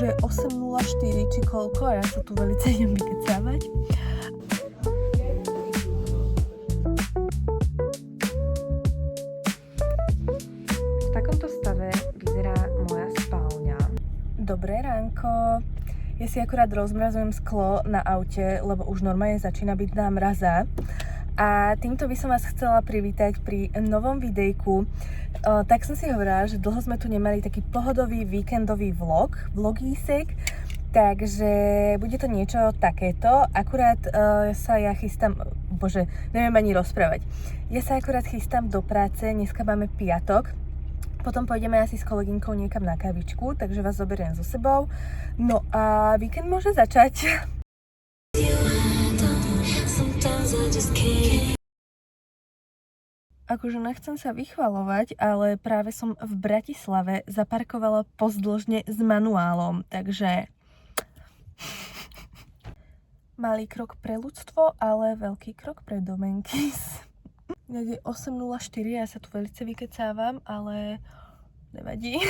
už je 8:04 či koľko a ja sa tu veľmi idem vykecávať. V takomto stave vyzerá moja spálňa. Dobré ránko. Ja si akurát rozmrazujem sklo na aute, lebo už normálne začína byť námraza. A týmto by som vás chcela privítať pri novom videjku. Tak som si hovorila, že dlho sme tu nemali taký pohodový víkendový vlogísek, takže bude to niečo takéto. Akurát sa ja chystám, neviem ani rozprávať. Ja sa akurát chystám do práce, dneska máme piatok. Potom pôjdeme asi s kolegynkou niekam na kavičku, takže vás zoberiem so sebou. No a víkend môže začať. Akože nechcem sa vychvalovať, ale práve som v Bratislave zaparkovala pozdĺžne s manuálom, takže malý krok pre ľudstvo, ale veľký krok pre Domenkis. Je 8:04, ja sa tu veľmi vykecávam, ale nevadí.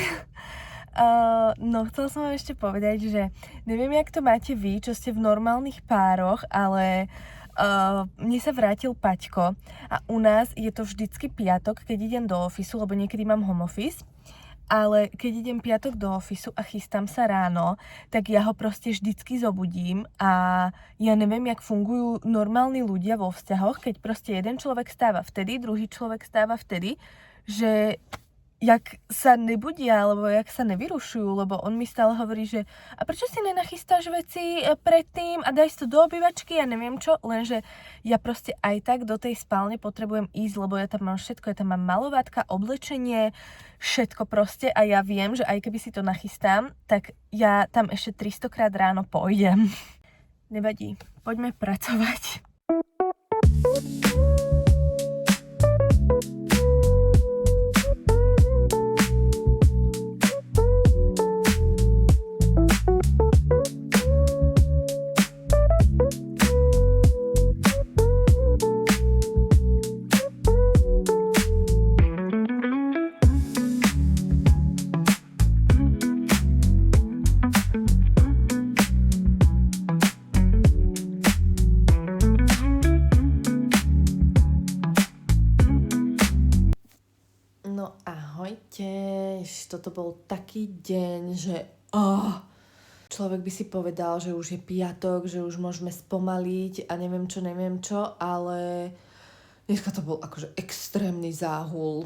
No, chcela som vám ešte povedať, že neviem, jak to máte vy, čo ste v normálnych pároch, ale mne sa vrátil Paťko a u nás je to vždycky piatok, keď idem do ofisu, lebo niekedy mám home office. Ale keď idem piatok do ofisu a chystám sa ráno, tak ja ho proste vždycky zobudím a ja neviem, jak fungujú normálni ľudia vo vzťahoch, keď proste jeden človek stáva vtedy, druhý človek stáva vtedy, že jak sa nebudia, alebo jak sa nevyrušujú, lebo on mi stále hovorí, že a prečo si nenachystáš veci predtým a daj si to do obývačky, ja neviem čo, lenže ja proste aj tak do tej spálne potrebujem ísť, lebo ja tam mám všetko, ja tam mám malovátka, oblečenie, všetko proste a ja viem, že aj keby si to nachystám, tak ja tam ešte 300 krát ráno pôjdem. Nevadí, poďme pracovať. Toto bol taký deň, že človek by si povedal, že už je piatok, že už môžeme spomaliť a neviem čo, ale dneska to bol akože extrémny záhul.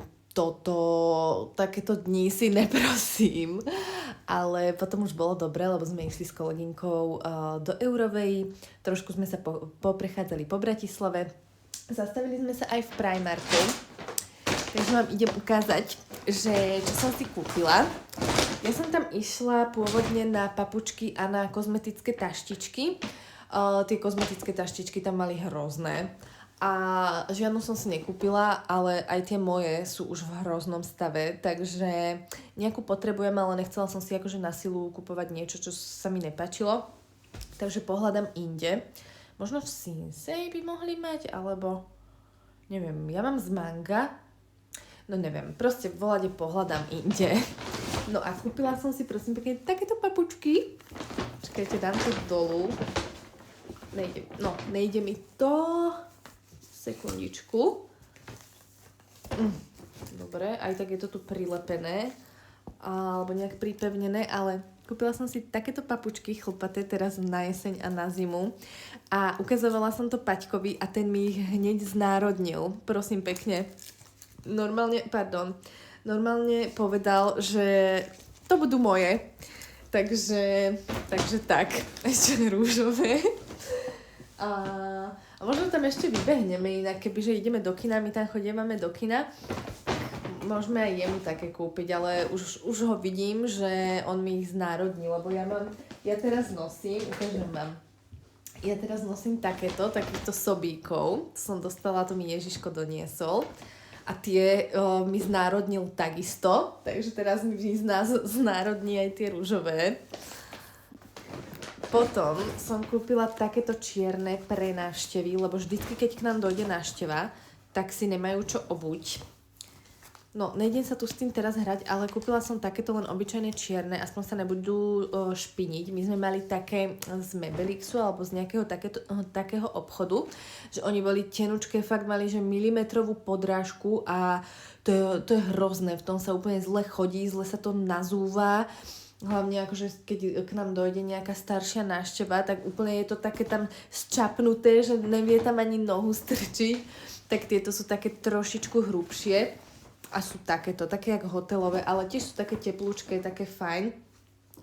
Takéto dni si neprosím, ale potom už bolo dobre, lebo sme išli s kolegynkou do Eurovej, trošku sme sa poprechádzali po Bratislave, zastavili sme sa aj v Primarku. Takže vám idem ukázať, že čo som si kúpila. Ja som tam išla pôvodne na papučky a na kozmetické taštičky. Tie kozmetické taštičky tam mali hrozné. A žiadnu som si nekúpila, ale aj tie moje sú už v hroznom stave. Takže nejakú potrebujem, ale nechcela som si akože na silu kúpovať niečo, čo sa mi nepáčilo. Takže pohľadám inde. Možno v Sinsei by mohli mať, alebo neviem, ja mám z Manga. No neviem, proste volade pohľadám inde. No a kúpila som si prosím pekne takéto papučky. Čakajte, dám to dolu. Nejde mi to. Sekundičku. Dobre, aj tak je to tu prilepené. Alebo nejak pripevnené, ale kúpila som si takéto papučky chlpaté teraz na jeseň a na zimu. A ukazovala som to Paťkovi a ten mi ich hneď znárodnil. Prosím pekne. Normálne povedal, že to budú moje. Takže tak, ešte rúžové. A možno tam ešte vybehneme, inak kebyže ideme do kina, my tam chodívame do kina, môžeme aj jemu také kúpiť, ale už ho vidím, že on mi ich znárodnil, lebo ja teraz nosím, ukážem vám. Ja teraz nosím takýchto sobíkov, som dostala, to mi Ježiško doniesol. A tie mi znárodnil takisto, takže teraz mi z nás znárodní aj tie ružové. Potom som kúpila takéto čierne pre návštevy, lebo vždycky, keď k nám dojde návšteva, tak si nemajú čo obuť. No, nejdem sa tu s tým teraz hrať, ale kúpila som takéto len obyčajné čierne, aspoň sa nebudú špiniť. My sme mali také z Mebelixu alebo z nejakého takého obchodu, že oni boli tenučké, fakt mali, že milimetrovú podrážku a to je hrozné, v tom sa úplne zle chodí, zle sa to nazúva. Hlavne akože keď k nám dojde nejaká staršia návšteva, tak úplne je to také tam sčapnuté, že nevie tam ani nohu strčiť. Tak tieto sú také trošičku hrubšie. A sú takéto, také jak hotelové, ale tiež sú také teplúčké, také fajn.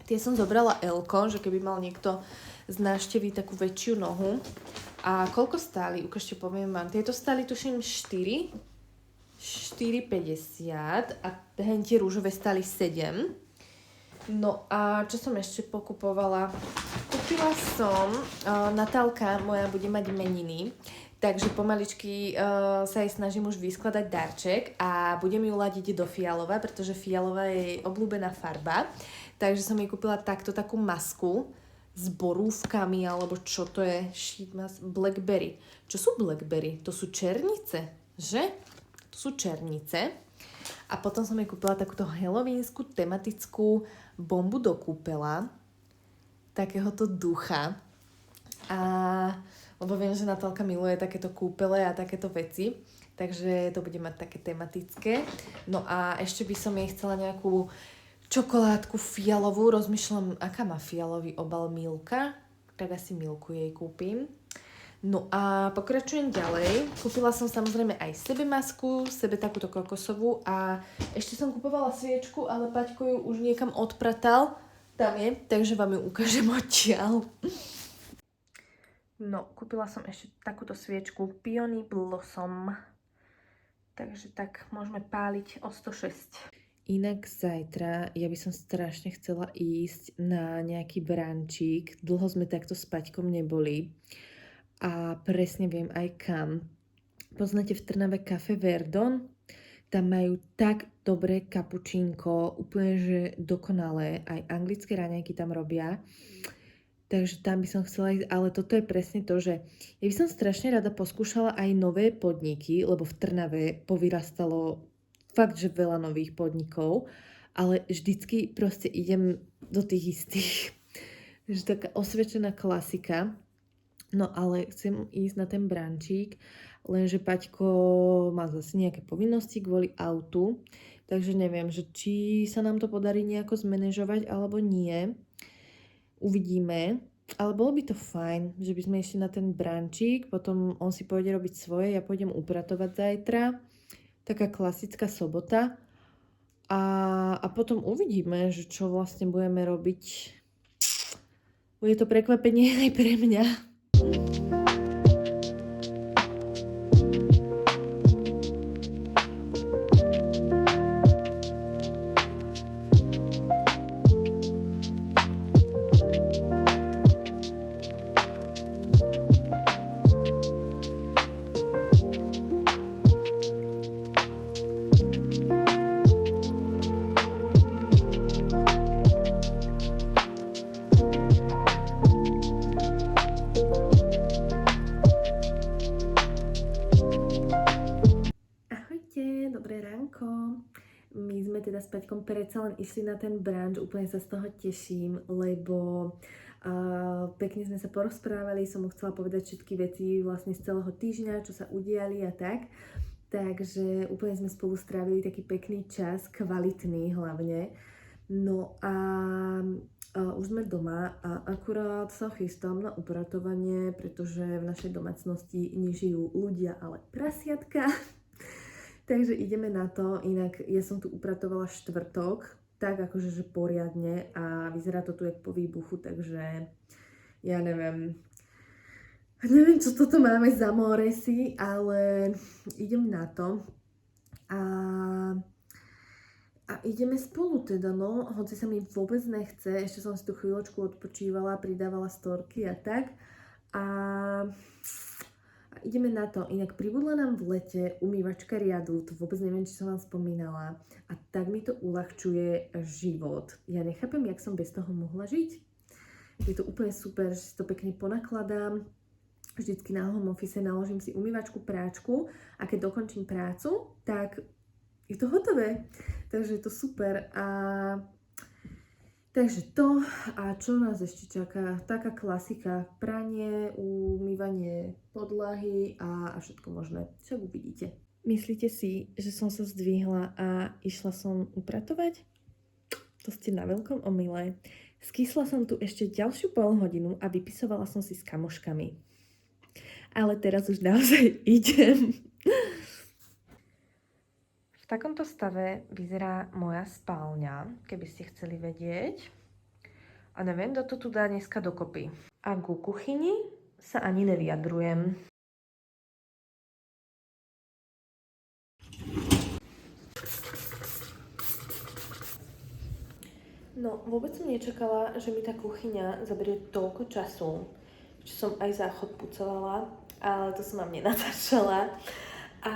Tie som zobrala L-ko, že keby mal niekto z návštevy takú väčšiu nohu. A koľko stáli? Ukážte, poviem vám. Tieto stáli tuším 4,50 a tie rúžové stáli 7. No a čo som ešte pokupovala? Kúpila som, Natálka moja bude mať meniny, takže pomaličky sa jej snažím už vyskladať darček a budem ju ladiť do fialova, pretože fialová je jej obľúbená farba. Takže som jej kúpila takú masku s borúvkami, alebo čo to je? Sheet mask, blackberry. Čo sú blackberry? To sú černice, že? To sú černice. A potom som jej kúpila takúto halloweensku tematickú bombu do kúpela. Takéhoto ducha. Lebo viem, že Natálka miluje takéto kúpele a takéto veci, takže to bude mať také tematické. No a ešte by som jej chcela nejakú čokoládku fialovú, rozmýšľam, aká má fialový obal Milka, tak asi Milku jej kúpim. No a pokračujem ďalej. Kúpila som samozrejme aj sebe masku, sebe takúto kokosovú a ešte som kupovala sviečku, ale Paťko ju už niekam odpratal, tam je, takže vám ju ukážem odtiaľ. No, kúpila som ešte takúto sviečku Peony Blossom. Takže tak môžeme páliť o 106. Inak zajtra ja by som strašne chcela ísť na nejaký brančík. Dlho sme takto s Paťkom neboli. A presne viem aj kam. Poznáte v Trnave Café Verdon? Tam majú tak dobré kapučínko, úplne že dokonalé. Aj anglické raňajky tam robia. Takže tam by som chcela ísť, ale toto je presne to, že ja by som strašne rada poskúšala aj nové podniky, lebo v Trnave povyrastalo fakt, že veľa nových podnikov, ale vždycky proste idem do tých istých. Že taká osvedčená klasika. No ale chcem ísť na ten brančík, lenže Paťko má zase nejaké povinnosti kvôli autu, takže neviem, že či sa nám to podarí nejako zmanéžovať alebo nie. Uvidíme, ale bolo by to fajn, že by sme išli na ten brančík, potom on si pôjde robiť svoje, ja pôjdem upratovať zajtra, taká klasická sobota a potom uvidíme, že čo vlastne budeme robiť. Bude to prekvapenie aj pre mňa. My sme teda s Paťkom predsa len išli na ten brunch, úplne sa z toho teším, lebo pekne sme sa porozprávali, som mu chcela povedať všetky veci vlastne z celého týždňa, čo sa udiali a tak. Takže úplne sme spolu strávili taký pekný čas, kvalitný hlavne. No a už sme doma a akurát sa chystám na upratovanie, pretože v našej domácnosti nežijú ľudia, ale prasiatka. Takže ideme na to, inak ja som tu upratovala štvrtok, tak akože že poriadne a vyzerá to tu jak po výbuchu, takže ja neviem, čo toto máme za moresy, ale idem na to a ideme spolu teda, no, hoci sa mi vôbec nechce, ešte som si tu chvíľočku odpočívala, pridávala storky a tak a ideme na to. Inak pribudla nám v lete umývačka riadu, to vôbec neviem, či som vám spomínala. A tak mi to uľahčuje život. Ja nechápem, jak som bez toho mohla žiť. Je to úplne super, že si to pekne ponakladám. Vždycky na home office naložím si umývačku, práčku a keď dokončím prácu, tak je to hotové. Takže je to super. Takže to, a čo nás ešte čaká? Taká klasika, pranie, umývanie podlahy a všetko možné. Však uvidíte. Myslíte si, že som sa zdvihla a išla som upratovať? To ste na veľkom omyle. Skysla som tu ešte ďalšiu polhodinu a vypisovala som si s kamoškami. Ale teraz už naozaj idem. V takomto stave vyzerá moja spálňa, keby ste chceli vedieť. A neviem, kto to tu dá dneska dokopy. A ku kuchyni sa ani nevyjadrujem. No, vôbec som nečakala, že mi tá kuchyňa zaberie toľko času. Čo som aj záchod pucovala, ale to som vám nenatáčala. A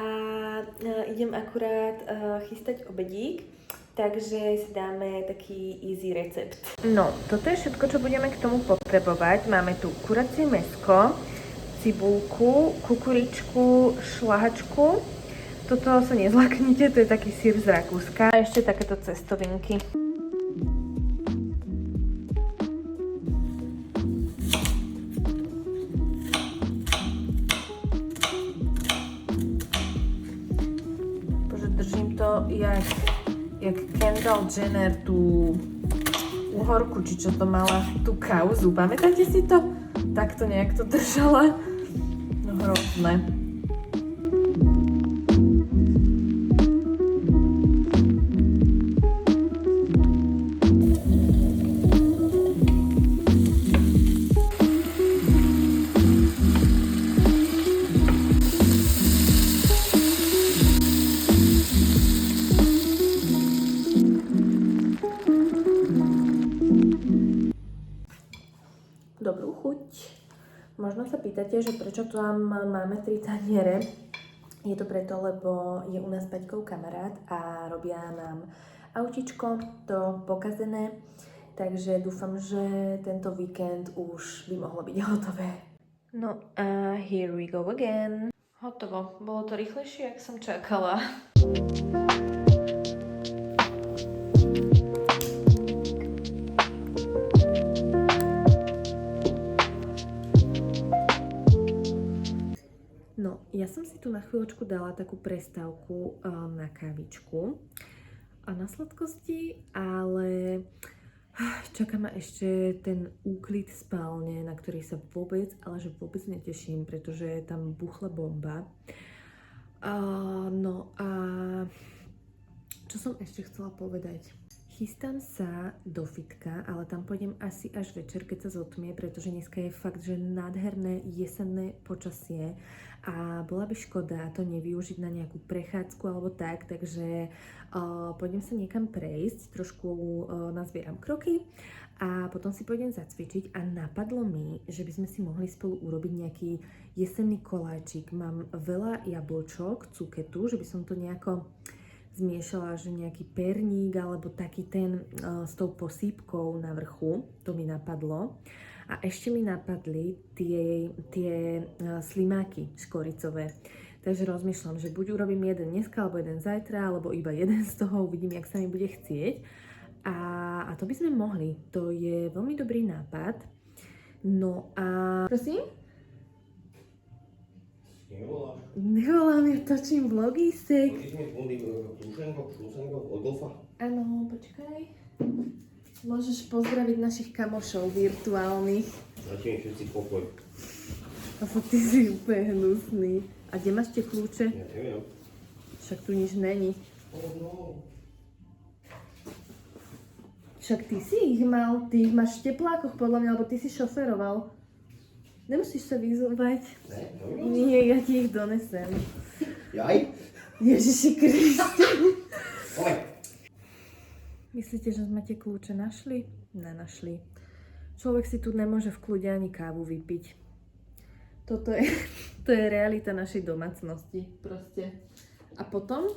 idem akurát chystať obedík, takže si dáme taký easy recept. No, toto je všetko, čo budeme k tomu potrebovať. Máme tu kuracie mäsko, cibulku, kukuričku, šlahačku. Toto sa nezlaknite, to je taký syr z Rakúska. A ešte takéto cestovinky. Jak Kendall Jenner tú uhorku, či čo to mala, tú kauzu. Pamätáte si to? Takto nejak to držala. No hrozné. Dobrú chuť. Možno sa pýtate, že prečo tu máme 3 taniere. Je to preto, lebo je u nás Paťkov kamarát a robia nám autičko, to pokazené. Takže dúfam, že tento víkend už by mohlo byť hotové. No a here we go again. Hotovo. Bolo to rýchlejšie, ako som čakala. No, ja som si tu na chvíľočku dala takú prestávku na kávičku a na sladkosti, ale čaká ma ešte ten úklid spálne, na ktorý sa vôbec, ale že vôbec neteším, pretože je tam buchla bomba. No a čo som ešte chcela povedať? Chystám sa do fitka, ale tam pôjdem asi až večer, keď sa zotmie, pretože dneska je fakt, že nádherné jesenné počasie a bola by škoda to nevyužiť na nejakú prechádzku alebo tak, takže pôjdem sa niekam prejsť, trošku nazbieram kroky a potom si pôjdem zacvičiť a napadlo mi, že by sme si mohli spolu urobiť nejaký jesenný koláčik. Mám veľa jablčok, cuketu, že by som to nejako zmiešala, že nejaký perník alebo taký ten s tou posýpkou na vrchu, to mi napadlo. A ešte mi napadli tie slimáky škoricové. Takže rozmýšľam, že buď urobím jeden dneska, alebo jeden zajtra, alebo iba jeden z toho, uvidím, jak sa mi bude chcieť. A to by sme mohli, to je veľmi dobrý nápad. No a... Prosím? Nevolám, ja točím vlogisek. Áno, počkaj. Môžeš pozdraviť našich kamošov virtuálnych. Zatím všetci pokoj. Asi ty si úplne hnusný. A kde máš tie kľúče? Ja neviem. Však tu nič není. Však ty si ich mal, ty ich máš v teplákoch podľa mňa, lebo ty si šoferoval. Nemusíš sa vyzúvať. Nie, ja ti ich donesem. Jaj? Ježiši Kriste. Oj. Myslíte, že sme tie kľúče našli? Nenašli. Človek si tu nemôže v kľude ani kávu vypiť. To je realita našej domácnosti. Proste. A potom,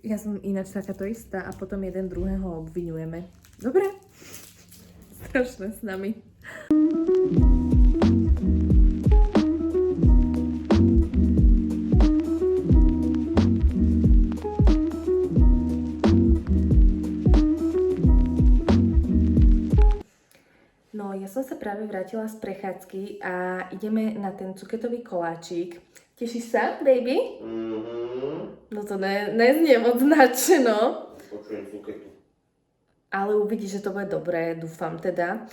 ja som ináč takáto istá, a potom jeden druhého obviňujeme. Dobre? Strašné s nami. No, ja som sa práve vrátila z prechádzky a ideme na ten cuketový koláčik. Tešíš sa, baby? No to neznie moc nadšeno. Počujem cuketu. Ale uvidíš, že to bude dobré, dúfam teda.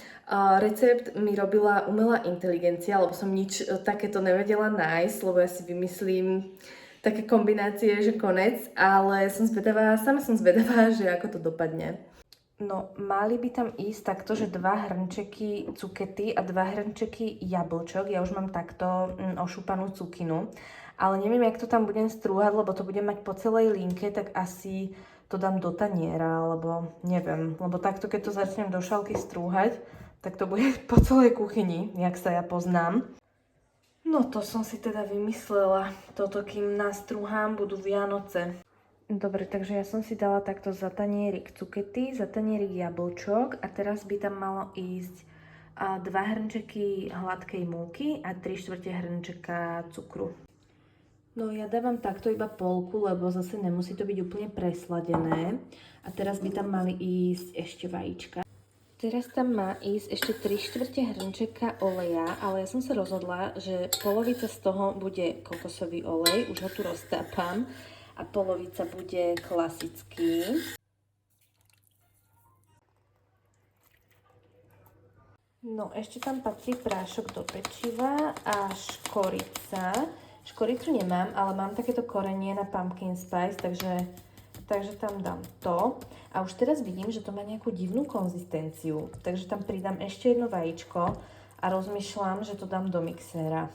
Recept mi robila umelá inteligencia, lebo som nič takéto nevedela nájsť, lebo ja si vymyslím také kombinácie, že konec, ale sama som zvedavá, že ako to dopadne. No, mali by tam ísť takto, že 2 hrnčeky cukety a 2 hrnčeky jablčok. Ja už mám takto ošúpanú cukinu, ale neviem, jak to tam budem strúhať, lebo to budem mať po celej linke, tak asi to dám do taniera, alebo neviem, lebo takto, keď to začnem do šálky strúhať, tak to bude po celej kuchyni, jak sa ja poznám. No to som si teda vymyslela, toto kým nastrúham, budú Vianoce. Dobre, takže ja som si dala takto za tanierik cukety, za tanierik jablčok a teraz by tam malo ísť 2 hrnčeky hladkej múky a 3/4 hrnčeka cukru. No ja dávam takto iba polku, lebo zase nemusí to byť úplne presladené. A teraz by tam mali ísť ešte vajíčka. Teraz tam má ísť ešte 3/4 hrnčeka oleja, ale ja som sa rozhodla, že polovica z toho bude kokosový olej, už ho tu roztápam, a polovica bude klasický. No, ešte tam patrí prášok do pečiva a škorica. Škoricu nemám, ale mám takéto korenie na pumpkin spice, takže tam dám to. A už teraz vidím, že to má nejakú divnú konzistenciu, takže tam pridám ešte jedno vajíčko a rozmýšľam, že to dám do mixéra.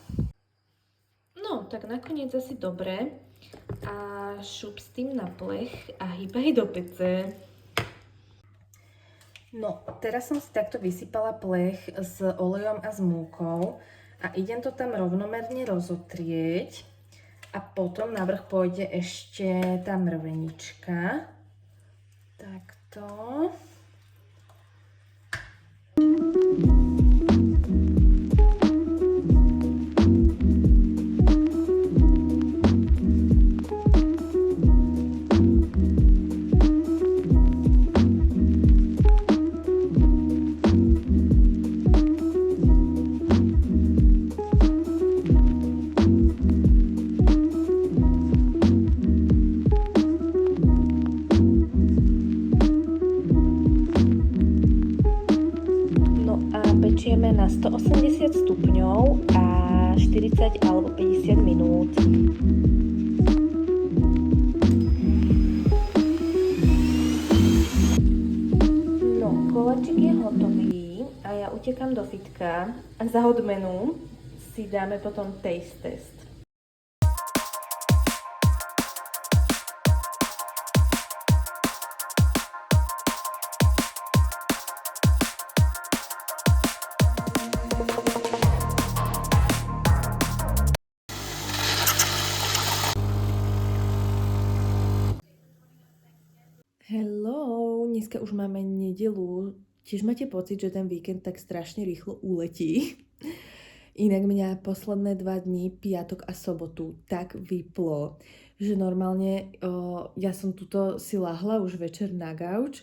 No, tak nakoniec asi dobre. A šup s tým na plech a hýbaj do pece. No, teraz som si takto vysypala plech s olejom a s múkou a idem to tam rovnomerne rozotrieť a potom na vrch pôjde ešte tá mrvenička. Takto. Pečieme na 180 stupňov a 40 alebo 50 minút. No, koláčik je hotový a ja utekám do fitka a za odmenu si dáme potom taste test. Hello, dneska už máme nedelu. Tiež máte pocit, že ten víkend tak strašne rýchlo uletí? Inak mňa posledné 2 dní, piatok a sobotu, tak vyplo, že normálne ja som tuto si lahla už večer na gauč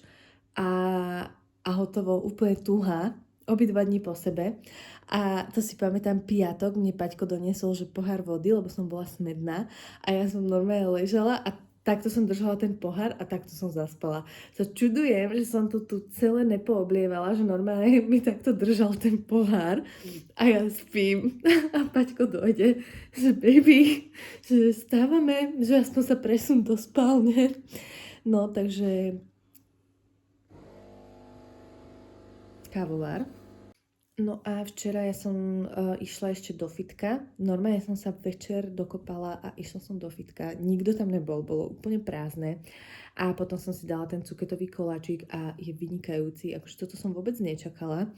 a hotovo, úplne tuha, obidva dní po sebe. A to si pamätám, piatok mne Paťko doniesol, že pohár vody, lebo som bola smedná a ja som normálne ležala a takto som držala ten pohár a takto som zaspala. Sa čudujem, že som to tu celé nepooblievala, že normálne mi takto držal ten pohár a ja spím. A Paťko dojde, že baby, že stávame, že aspoň sa presun do spálne. No, takže kávovár. No a včera ja som išla ešte do fitka. Normálne som sa večer dokopala a išla som do fitka. Nikto tam nebol, bolo úplne prázdne. A potom som si dala ten cuketový koláčik a je vynikajúci. Akože toto som vôbec nečakala,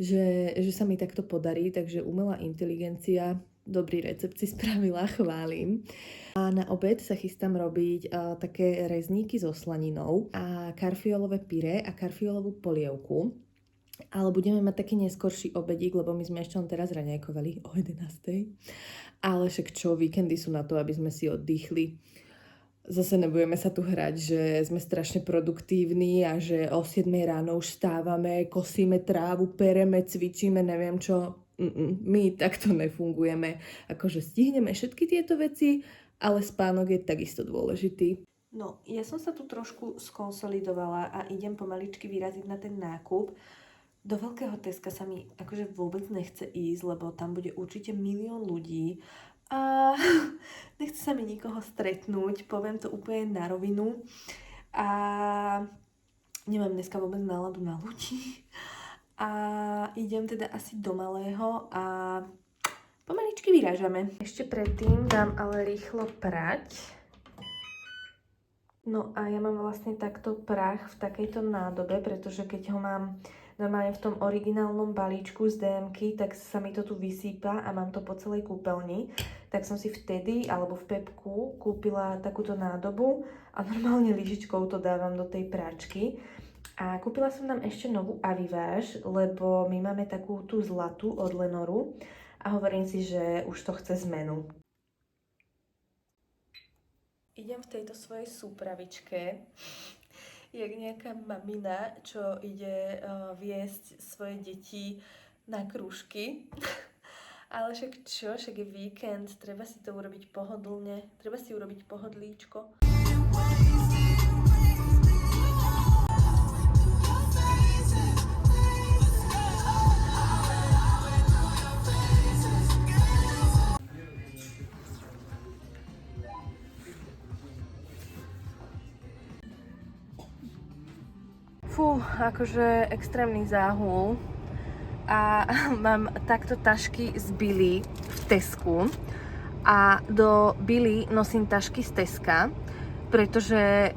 že sa mi takto podarí. Takže umelá inteligencia, dobrý recept si spravila, chválim. A na obed sa chystám robiť také rezníky so slaninou a karfiolové pyré a karfiolovú polievku. Ale budeme mať taký neskorší obedík, lebo my sme ešte len teraz raňajkovali o 11. Ale však čo, víkendy sú na to, aby sme si oddychli. Zase nebudeme sa tu hrať, že sme strašne produktívni a že o 7 ráno už vstávame, kosíme trávu, pereme, cvičíme, neviem čo. My takto nefungujeme. Akože stihneme všetky tieto veci, ale spánok je takisto dôležitý. No, ja som sa tu trošku skonsolidovala a idem pomaličky vyraziť na ten nákup. Do veľkého Teska sa mi akože vôbec nechce ísť, lebo tam bude určite milión ľudí a nechce sa mi nikoho stretnúť, poviem to úplne na rovinu a nemám dneska vôbec náladu na ľudí a idem teda asi do malého a pomaličky vyrážame. Ešte predtým dám ale rýchlo prať. No a ja mám vlastne takto prach v takejto nádobe, pretože keď ho mám normálne v tom originálnom balíčku z DMky, tak sa mi to tu vysýpa a mám to po celej kúpeľni. Tak som si vtedy, alebo v Pepku, kúpila takúto nádobu a normálne lyžičkou to dávam do tej práčky. A kúpila som tam ešte novú Aviváž, lebo my máme takú tú zlatú od Lenoru a hovorím si, že už to chce zmenu. Idem v tejto svojej súpravičke, jak nejaká mamina, čo ide viesť svoje deti na krúžky. Ale však čo, však je víkend, treba si to urobiť pohodlne, treba si urobiť pohodlíčko. Fú, akože extrémny záhul a mám takto tašky z Billy v Tesku a do Billy nosím tašky z Teska, pretože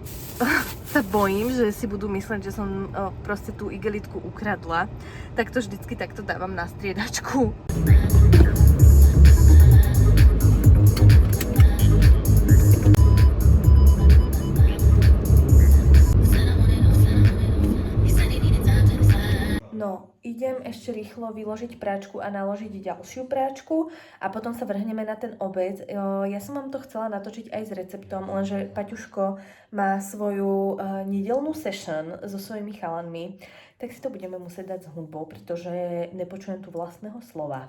sa bojím, že si budú mysleť, že som proste tú igelitku ukradla, tak to vždycky takto dávam na striedačku. No, idem ešte rýchlo vyložiť práčku a naložiť ďalšiu práčku a potom sa vrhneme na ten obed. Ja som vám to chcela natočiť aj s receptom, lenže Paťuško má svoju nedeľnú session so svojimi chalanmi, tak si to budeme musieť dať s hudbou, pretože nepočujem tu vlastného slova.